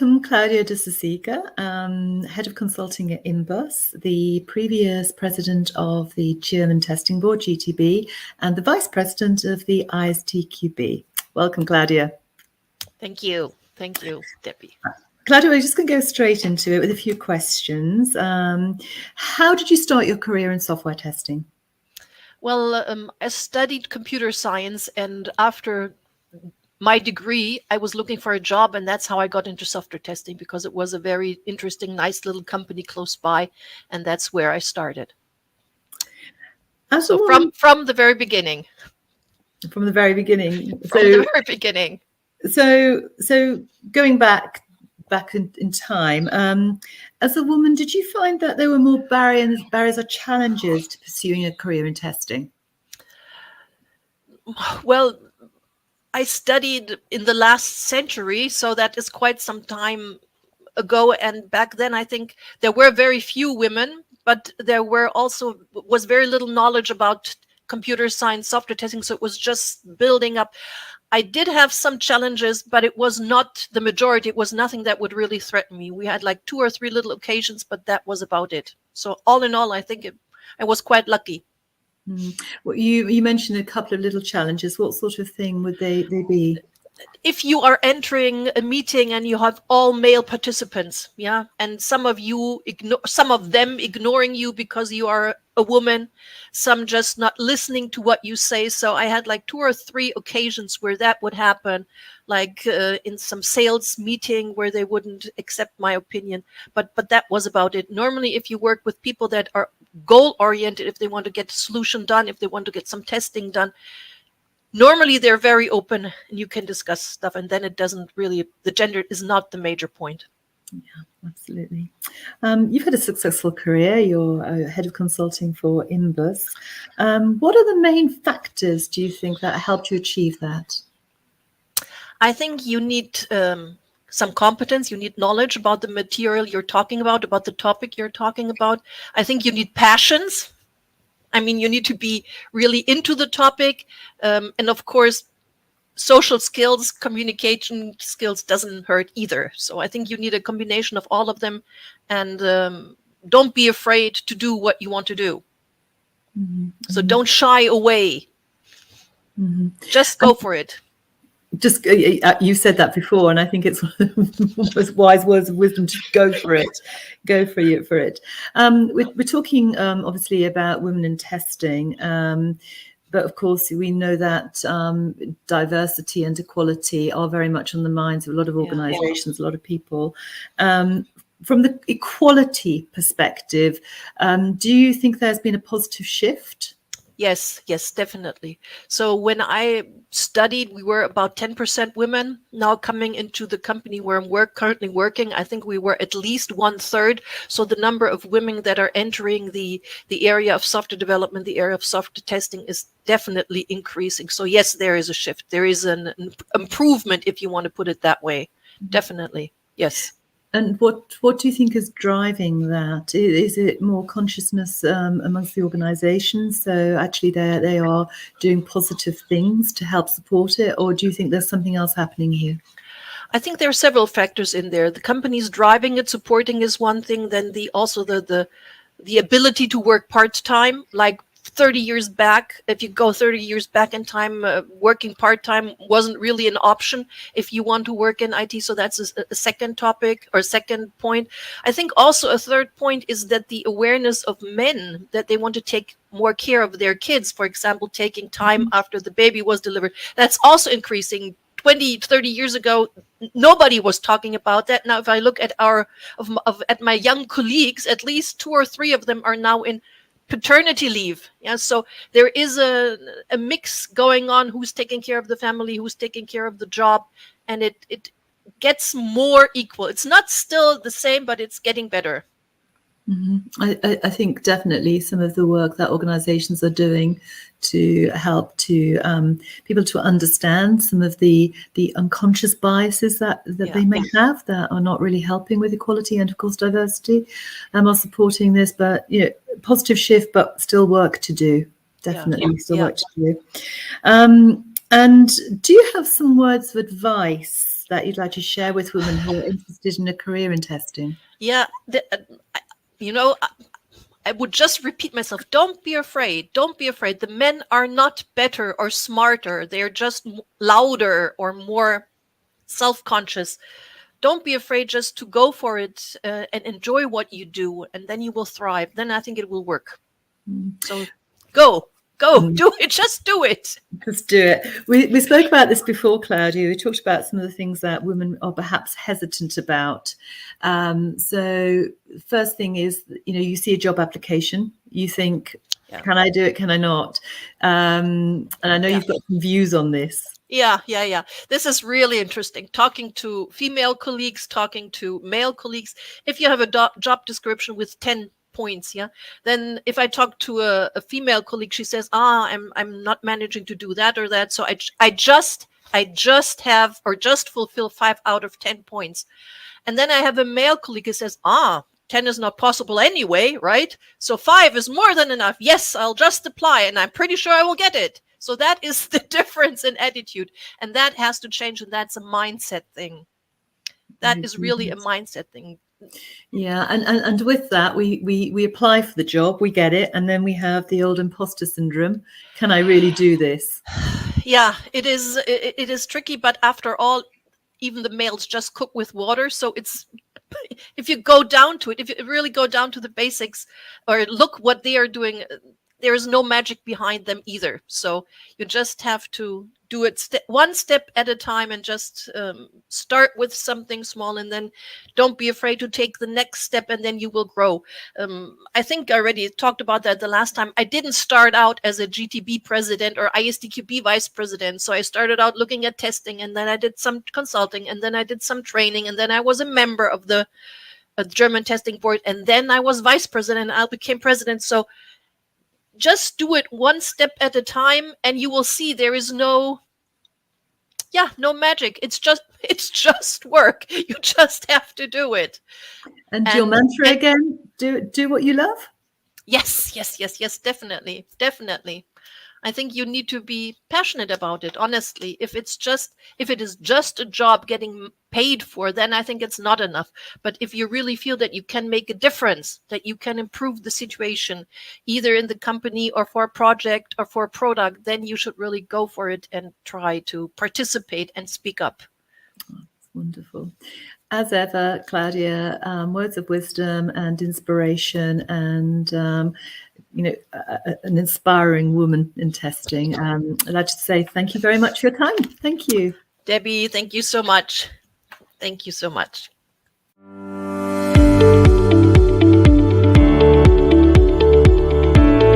welcome Klaudia Dussa-Zieger, Head of Consulting at Imbus, the previous President of the German Testing Board, GTB, and the Vice President of the ISTQB. Welcome, Klaudia. Thank you. Thank you, Debbie. Klaudia, we're just going to go straight into it with a few questions. How did you start your career in software testing? Well, I studied computer science, and after my degree, I was looking for a job, and that's how I got into software testing, because it was a very interesting, nice little company close by, and that's where I started. So from the very beginning. From the very beginning. From the very beginning. So going back in time, as a woman, did you find that there were more barriers or challenges to pursuing a career in testing? Well, I studied in the last century, so that is quite some time ago. And back then, I think there were very few women, but there was very little knowledge about computer science, software testing. So it was just building up. I did have some challenges, but it was not the majority. It was nothing that would really threaten me. We had like 2 or 3 little occasions, but that was about it. So all in all, I think I was quite lucky. Well, you mentioned a couple of little challenges. What sort of thing would they be? If you are entering a meeting and you have all male participants, yeah, and some of them ignoring you because you are a woman, some just not listening to what you say. So I had like 2 or 3 occasions where that would happen, like in some sales meeting where they wouldn't accept my opinion. But that was about it. Normally, if you work with people that are goal-oriented, if they want to get a solution done, if they want to get some testing done, normally they're very open and you can discuss stuff, and then it doesn't really, the gender is not the major point. Yeah, absolutely. You've had a successful career. You're head of consulting for Imbus. What are the main factors, do you think, that helped you achieve that? I think you need some competence. You need knowledge about the material you're talking about the topic you're talking about. I think you need passions. I mean, you need to be really into the topic. And of course, social skills, communication skills doesn't hurt either. So I think you need a combination of all of them. And don't be afraid to do what you want to do. Mm-hmm. So don't shy away. Mm-hmm. Just go for it. Just you said that before, and I think it's wise words of wisdom to go for it. Go for it. We're talking obviously about women in testing, but of course we know that diversity and equality are very much on the minds of a lot of organizations, a lot of people. From the equality perspective, do you think there's been a positive shift? Yes, definitely. So when I studied, we were about 10% women. Now coming into the company where I'm currently working, I think we were at least 1/3. So the number of women that are entering the area of software development, the area of software testing is definitely increasing. So yes, there is a shift. There is an improvement, if you want to put it that way. Mm-hmm. Definitely, yes. And what do you think is driving that? Is it more consciousness amongst the organizations? So actually they are doing positive things to help support it? Or do you think there's something else happening here? I think there are several factors in there. The companies driving it, supporting is one thing. Then the ability to work part-time, like 30 years back, if you go 30 years back in time, working part-time wasn't really an option if you want to work in IT. So that's a second topic or second point. I think also a third point is that the awareness of men that they want to take more care of their kids, for example, taking time after the baby was delivered, that's also increasing. 20, 30 years ago, nobody was talking about that. Now, if I look at at my young colleagues, at least 2 or 3 of them are now in paternity leave. Yeah, so there is a mix going on, who's taking care of the family, who's taking care of the job, and it gets more equal. It's not still the same, but it's getting better. Mm-hmm. I think definitely some of the work that organizations are doing to help to people to understand some of the unconscious biases that they may have that are not really helping with equality and of course diversity, are supporting this. But positive shift, but still work to do. Definitely still work to do. And do you have some words of advice that you'd like to share with women who are interested in a career in testing? Yeah, I would just repeat myself. Don't be afraid. Don't be afraid. The men are not better or smarter. They're just louder or more self-conscious. Don't be afraid, just to go for it and enjoy what you do, and then you will thrive. Then I think it will work. So go, do it. Just do it. Just do it. We spoke about this before, Klaudia. We talked about some of the things that women are perhaps hesitant about. So first thing is, you see a job application, you think, can I do it? Can I not? And I know you've got some views on this. Yeah. This is really interesting. Talking to female colleagues, talking to male colleagues. If you have a job description with 10 points, then if I talk to a female colleague, she says, I'm not managing to do that or that. So I just have, or just fulfill 5 out of 10 points. And then I have a male colleague who says, 10 is not possible anyway, right? So 5 is more than enough. Yes, I'll just apply and I'm pretty sure I will get it. So that is the difference in attitude. And that has to change. And that's a mindset thing. That is really a mindset thing. Yeah. And with that, we apply for the job, we get it. And then we have the old imposter syndrome. Can I really do this? Yeah, it is tricky. But after all, even the males just cook with water. So if you go down to it, if you really go down to the basics or look what they are doing, there is no magic behind them either. So you just have to do it one step at a time and just start with something small, and then don't be afraid to take the next step, and then you will grow. I think I already talked about that the last time. I didn't start out as a GTB president or ISTQB vice president. So I started out looking at testing, and then I did some consulting, and then I did some training, and then I was a member of the German testing board, and then I was vice president, and I became president. So just do it one step at a time, and you will see there is no magic. It's just work. You just have to do it. And your mantra again, do what you love? Yes, definitely. I think you need to be passionate about it, honestly. If it is just a job getting paid for, then I think it's not enough. But if you really feel that you can make a difference, that you can improve the situation, either in the company or for a project or for a product, then you should really go for it and try to participate and speak up. That's wonderful. As ever, Klaudia, words of wisdom and inspiration, and an inspiring woman in testing. I'd like to say thank you very much for your time. Thank you. Debbie, thank you so much. Thank you so much.